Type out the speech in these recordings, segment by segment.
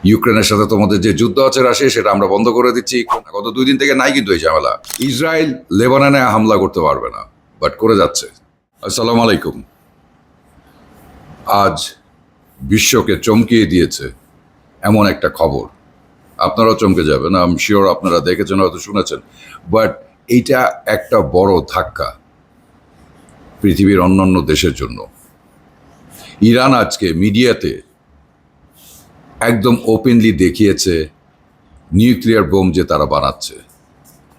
ইউক্রেনের সাথে তোমাদের যে যুদ্ধ আছে রাশিয়া, সেটা আমরা বন্ধ করে দিচ্ছি। গত 2 দিন থেকে নাই কিন্তু এই ঝামেলা। ইসরায়েল লেবাননে হামলা করতে পারবে না, বাট করে যাচ্ছে। আসসালামু আলাইকুম। আজ বিশ্বকে চমকিয়ে দিয়েছে এমন একটা খবর, আপনারাও চমকে যাবেন। আমি শিওর আপনারা দেখেছেন, হয়তো শুনেছেন, বাট এইটা একটা বড় ধাক্কা পৃথিবীর অন্যান্য দেশের জন্য। ইরান আজকে মিডিয়াতে একদম ওপেনলি দেখিয়েছে নিউক্লিয়ার বোম যে তারা বানাচ্ছে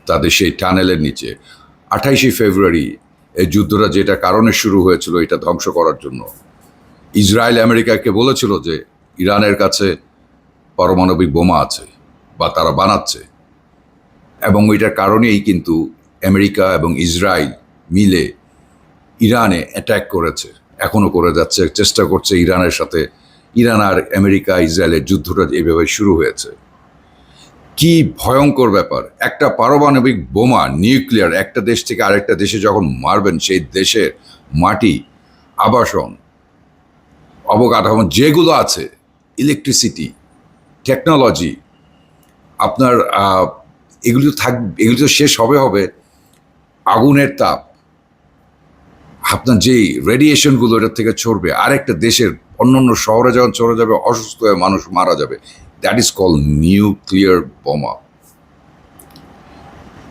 তাদের সেই টানেলের নিচে। 28শে ফেব্রুয়ারি এই যুদ্ধটা যেটা কারণে শুরু হয়েছিল, এটা ধ্বংস করার জন্য, ইসরায়েল আমেরিকাকে বলেছিল যে ইরানের কাছে পারমাণবিক বোমা আছে বা তারা বানাচ্ছে, এবং ওইটার কারণেই কিন্তু আমেরিকা এবং ইসরায়েল মিলে ইরানে অ্যাট্যাক করেছে, এখনও করে যাচ্ছে, চেষ্টা করছে ইরানের সাথে। ইরান আর আমেরিকা ইসরায়েলের যুদ্ধটা এইভাবে শুরু হয়েছে। কি ভয়ঙ্কর ব্যাপার! একটা পারমাণবিক বোমা, নিউক্লিয়ার, একটা দেশ থেকে আরেকটা দেশে যখন মারবেন, সেই দেশের মাটি, আবাসন, অবকাঠামো যেগুলো আছে, ইলেকট্রিসিটি, টেকনোলজি, আপনার এগুলি তো এগুলি তো শেষ হবে আগুনের তাপ, আপনার যেই রেডিয়েশনগুলো এটার থেকে ছড়বে, আরেকটা দেশের অন্যান্য শহরে যখন চলে যাবে, অসুস্থ হয়ে মানুষ মারা যাবে। দ্যাট ইজ কল নিউক্লিয়ার বোমা।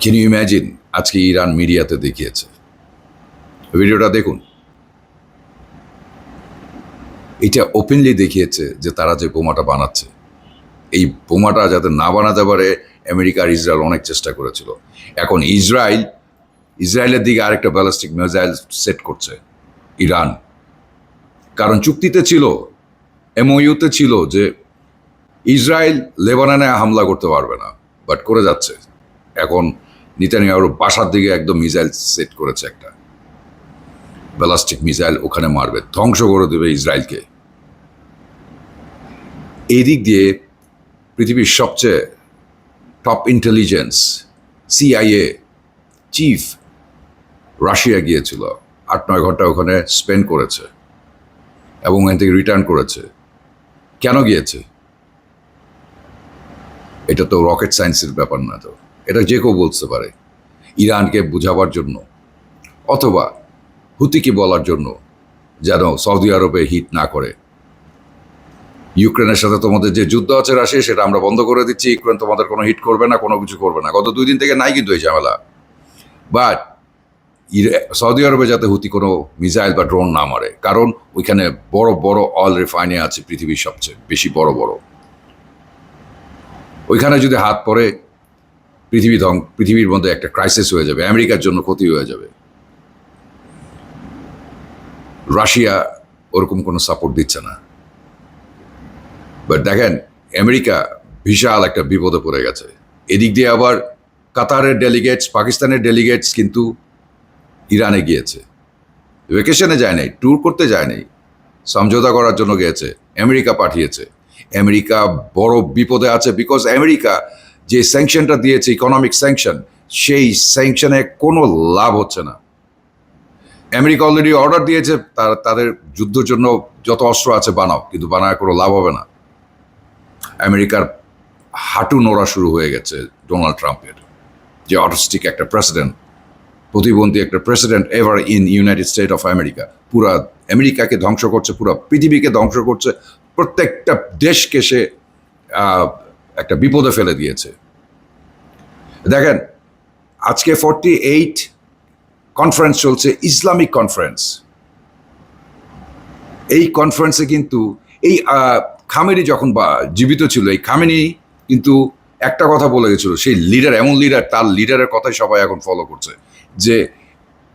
Can you imagine? আজকে ইরান মিডিয়াতে দেখিয়েছে, ভিডিওটা দেখুন। এটা ওপেনলি দেখিয়েছে যে তারা যে বোমাটা বানাচ্ছে, এই বোমাটা যাতে না বানাতে পারে আমেরিকা আর ইসরায়েল অনেক চেষ্টা করেছিল। এখন ইসরায়েলের দিকে আরেকটা ব্যালিস্টিক মিসাইল সেট করছে ইরান, কারণ চুক্তিতে ছিল, এমওইউতে ছিল যে ইসরায়েল লেবাননে হামলা করতে পারবে না, বাট করে যাচ্ছে। এখন নেতানিয়াহুর বাসার দিকে একদম মিসাইল সেট করেছে, একটা ব্যালিস্টিক মিসাইল ওখানে মারবে, ধ্বংস করে দেবে ইসরায়েলকে। এই দিক দিয়ে পৃথিবীর সবচেয়ে top intelligence CIA chief Russia গিয়েছিল, 8-9 ঘন্টা ওখানে স্পেন্ড করেছে এবং ওখান থেকে রিটার্ন করেছে। কেন গিয়েছে? এটা তো রকেট সায়েন্সের ব্যাপার না, তো এটা যে কেউ বলতে পারে। ইরানকে বোঝাবার জন্য, অথবা হুতিকে বলার জন্য যেন সৌদি আরবে হিট না করে। ইউক্রেনের সাথে তোমাদের যে যুদ্ধ আছে রাশিয়া, সেটা আমরা বন্ধ করে দিচ্ছি। ইউক্রেন তোমাদের কোনো হিট করবে না, কোনো কিছু করবে না। গত 2 দিন থেকে নাই কিন্তু এই ঝামেলা। বাট সৌদি আরবে যাতে হুতি কোনো মিসাইল বা ড্রোন না মারে, কারণ ওইখানে বড় বড় অয়েল রিফাইনারি আছে, পৃথিবীর সবচেয়ে বেশি বড় বড়। ওইখানে যদি হাত পড়ে, পৃথিবীর মধ্যে একটা ক্রাইসিস হয়ে যাবে, আমেরিকার জন্য ক্ষতি হয়ে যাবে। রাশিয়া ওরকম কোনো সাপোর্ট দিচ্ছে না, বাট দেখেন আমেরিকা বিশাল একটা বিপদে পড়ে গেছে। এদিক দিয়ে আবার কাতারের ডেলিগেটস, পাকিস্তানের ডেলিগেটস কিন্তু ইরানে গিয়েছে, ভ্যাকেশনে যায় নাই, ট্যুর করতে যায় নাই, সমঝোতা করার জন্য গিয়েছে। আমেরিকা পাঠিয়েছে। আমেরিকা বড় বিপদে আছে, বিকজ আমেরিকা যে স্যাংশনটা দিয়েছে, ইকোনমিক স্যাংশন, সেই স্যাংশনে কোনো লাভ হচ্ছে না। আমেরিকা অলরেডি অর্ডার দিয়েছে তাদের যুদ্ধের জন্য যত অস্ত্র আছে বানাও, কিন্তু বানায় কোনো লাভ হবে না। আমেরিকার হাঁটু নোড়া শুরু হয়ে গেছে ডোনাল্ড ট্রাম্পের, যে অটিস্টিক একটা প্রেসিডেন্ট, প্রতিবন্ধী একটা president ever in United state of America. পুরা আমেরিকাকে ধ্বংস করছে, পুরা পৃথিবীকে ধ্বংস করছে, প্রত্যেকটা দেশকে সে একটা বিপদে ফেলে দিয়েছে। দেখেন আজকে 48 কনফারেন্স চলছে, ইসলামিক কনফারেন্স। এই কনফারেন্সে কিন্তু এই খামেনি যখন জীবিত ছিল, এই খামেনি কিন্তু একটা কথা বলে গেছিল, সেই লিডার, এমন লিডার, তার লিডারের কথাই সবাই এখন ফলো করছে, যে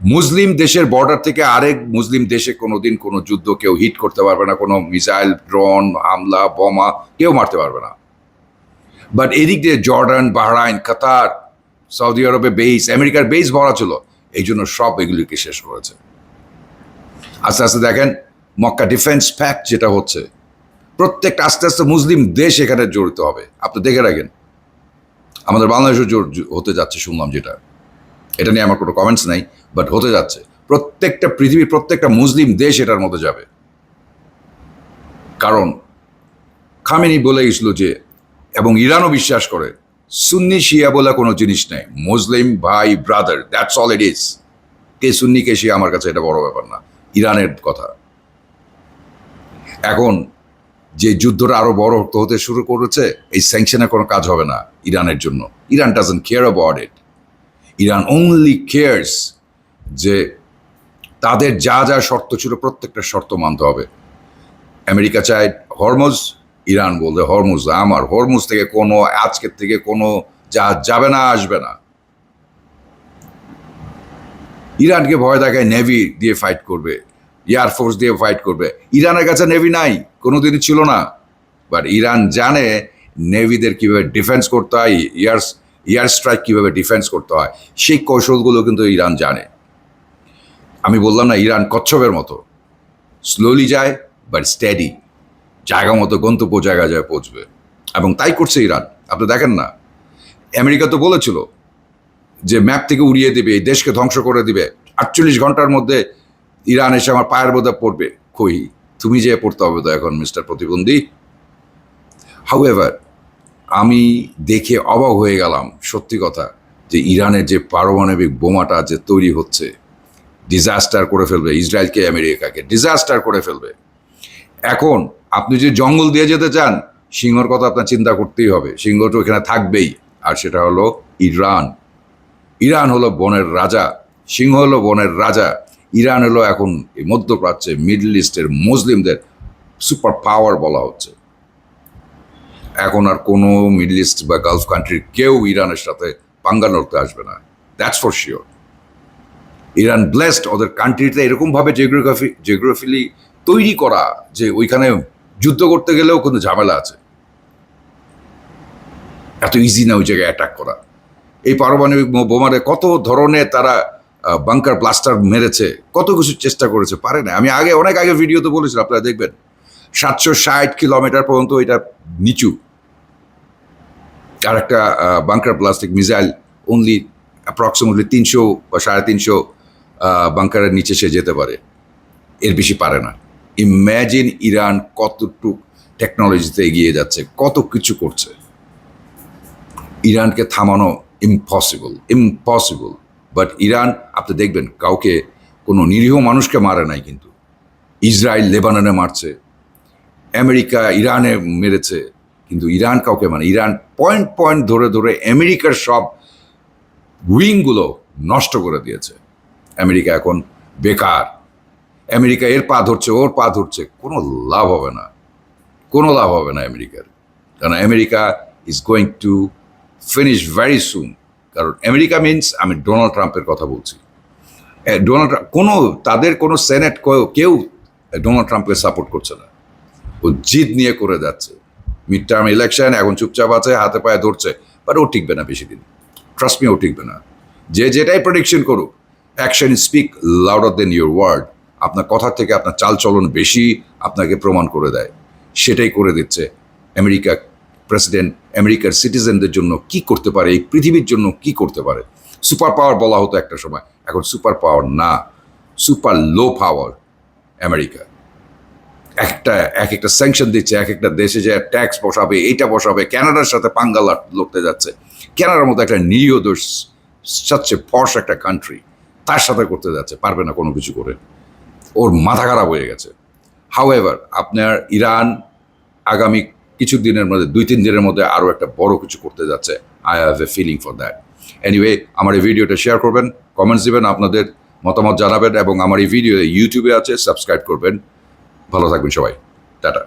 মুসলিম দেশের বর্ডার থেকে আরেক মুসলিম দেশে কোনোদিন কোনো যুদ্ধ কেউ হিট করতে পারবে না, কোনো মিসাইল, ড্রোন, হামলা, বোমা কেউ মারতে পারবে না। বাট এদিক দিয়ে জর্ডান, বাহরাইন, কাতার, সৌদি আরবে বেস, আমেরিকার বেস ভরা ছিল, এই জন্য সব এগুলিকে শেষ করেছে। আস্তে আস্তে দেখেন মক্কা ডিফেন্স প্যাক্ট যেটা হচ্ছে, প্রত্যেকটা আস্তে আস্তে মুসলিম দেশ এখানে জড়িত হবে। আপনি দেখে রাখেন, আমাদের বাংলাদেশও হতে যাচ্ছে শুনলাম, যেটা, এটা নিয়ে আমার কোনো কমেন্টস নাই, বাট হতে যাচ্ছে। প্রত্যেকটা পৃথিবীর প্রত্যেকটা মুসলিম দেশ এটার মধ্যে যাবে, কারণ খামেনি বলে গেছিল যে, এবং ইরানও বিশ্বাস করে, সুন্নি শিয়া বলে কোনো জিনিস নেই, মুসলিম ভাই brother, that's all it is. কে সুন্নি কে শিয়া আমার কাছে এটা বড় ব্যাপার না, ইরানের কথা। এখন যে যুদ্ধটা আরো বড় হতে শুরু করেছে, এই স্যাংশনের কোনো কাজ হবে না ইরানের জন্য। Iran doesn't care about it. Iran only cares যে তাদের যা যা শর্ত ছিল প্রত্যেকটা শর্ত মানতে হবে। আমেরিকা চায় হরমুজ, ইরান বলবে হরমুজ আমার, হরমুজ থেকে কোনো আজকের থেকে কোনো জাহাজ যাবে না, আসবে না। ইরানকে ভয় দেখায় নেভি দিয়ে ফাইট করবে, এয়ারফোর্স দিয়ে ফাইট করবে। ইরানের কাছে নেভি নাই, কোনোদিনই ছিল না। বাট ইরান জানে নেভিদের কীভাবে ডিফেন্স করতে হয়, এয়ার স্ট্রাইক কীভাবে ডিফেন্স করতে হয়, সেই কৌশলগুলো কিন্তু ইরান জানে। আমি বললাম না, ইরান কচ্ছপের মতো স্লোলি যায় বাট স্টেডি, জায়গা মতো গন্তব্য জায়গায় যায় পৌঁছবে, এবং তাই করছে ইরান। আপনি দেখেন না, আমেরিকা তো বলেছিল যে ম্যাপ থেকে উড়িয়ে দিবে, এই দেশকে ধ্বংস করে দিবে, 48 ঘন্টার মধ্যে ইরান এসে আমার পায়ের বোধে পড়বে। কই, তুমি যে পড়তে হবে তো এখন মিস্টার প্রতিবন্ধী। হাউএভার, আমি দেখে অবাক হয়ে গেলাম সত্যি কথা, যে ইরানের যে পারমাণবিক বোমাটা যে তৈরি হচ্ছে, ডিজাস্টার করে ফেলবে ইসরায়েলকে, আমেরিকাকে ডিজাস্টার করে ফেলবে। এখন আপনি যদি জঙ্গল দিয়ে যেতে চান, সিংহর কথা আপনার চিন্তা করতেই হবে, সিংহ তো এখানে থাকবেই, আর সেটা হলো ইরান। ইরান হলো বনের রাজা, সিংহ হলো বনের রাজা। ইরান হলো এখন এই মধ্যপ্রাচ্যে, মিডল ইস্টের মুসলিমদের সুপার পাওয়ার বলা হচ্ছে। এখন আর কোনো মিডল ইস্ট বা গালফ কান্ট্রির কেউ ইরানের সাথে পাঙ্গা লড়তে আসবে না, that's for sure. Iran blessed, ওদের কান্ট্রিতে এরকমভাবে জিওগ্রাফিলি তৈরি করা যে ওইখানে যুদ্ধ করতে গেলেও কিন্তু ঝামেলা আছে, এত ইজি না ওই জায়গায় অ্যাটাক করা। এই পারমাণবিক বোমারে কত ধরনের তারা বাংকার ব্লাস্টার মেরেছে, কত কিছু চেষ্টা করেছে, পারে না। আমি অনেক আগে ভিডিওতে বলেছিলাম, আপনারা দেখবেন 760 কিলোমিটার পর্যন্ত এটা নিচু। আর একটা bunker ballistic missile only approximately 300 বা 350 বাংকারের নিচে সে যেতে পারে, এর বেশি পারে না। ইম্যাজিন ইরান কতটুকু টেকনোলজিতে এগিয়ে যাচ্ছে, কত কিছু করছে। ইরানকে থামানো ইম্পসিবল। বাট ইরান, আপনি দেখবেন, কাউকে, কোনো নিরীহ মানুষকে মারে নাই, কিন্তু ইসরায়েল লেবাননে মারছে, আমেরিকা ইরানে মেরেছে, কিন্তু ইরান কাউকে মানে, ইরান পয়েন্ট ধরে আমেরিকার সব উইংগুলো নষ্ট করে দিয়েছে। আমেরিকা এখন বেকার, আমেরিকা এর পা ধরছে, ওর পা ধরছে, কোনো লাভ হবে না, কোনো লাভ হবে না আমেরিকার। কারণ America is going to finish very soon. কারণ আমেরিকা মিনস, আমি ডোনাল্ড ট্রাম্পের কথা বলছি। ডোনাল্ড ট্রাম্প, তাদের কোনো সেনেট কেউ ডোনাল্ড ট্রাম্পকে সাপোর্ট করছে না। ও জিদ নিয়ে করে যাচ্ছে, মিড টার্ম ইলেকশন, এখন চুপচাপ আছে, হাতে পায়ে ধরছে, বাট ও টিকবে না বেশি দিন, ট্রাস্ট মি, ও টিকবে না। যে যেটাই প্রেডিকশন করুক, action speak louder than your word. আপনার কথা থেকে আপনার চালচলন বেশি আপনাকে প্রমাণ করে দেয়, সেটাই করে দিচ্ছে। আমেরিকা প্রেসিডেন্ট আমেরিকার সিটিজেনদের জন্য কি করতে পারে, এই পৃথিবীর জন্য কি করতে পারে। সুপার পাওয়ার বলা হতো একটা সময়, এখন সুপার পাওয়ার না, সুপার লো পাওয়ার আমেরিকা। এক একটা স্যাংশন দিচ্ছে, এক একটা দেশে যে ট্যাক্স বসাবে, এইটা বসাবে। কানাডার সাথে পাঙ্গা লড়তে যাচ্ছে, কানাডার মতো একটা নিরীহ দেশ, সবচেয়ে ফর্স একটা কান্ট্রি, তার সাথে করতে যাচ্ছে, পারবে না কোনো কিছু করে, ওর মাথা খারাপ হয়ে গেছে। হাউএভার, আপনার ইরান আগামী কিছু দিনের মধ্যে, 2-3 দিনের মধ্যে আরও একটা বড় কিছু করতে যাচ্ছে। I have a feeling for that. Anyway, আমার এই ভিডিওটা শেয়ার করবেন, কমেন্টস দিবেন, আপনাদের মতামত জানাবেন, এবং আমার এই ভিডিও ইউটিউবে আছে, সাবস্ক্রাইব করবেন। ভালো থাকবেন সবাই, টাটা।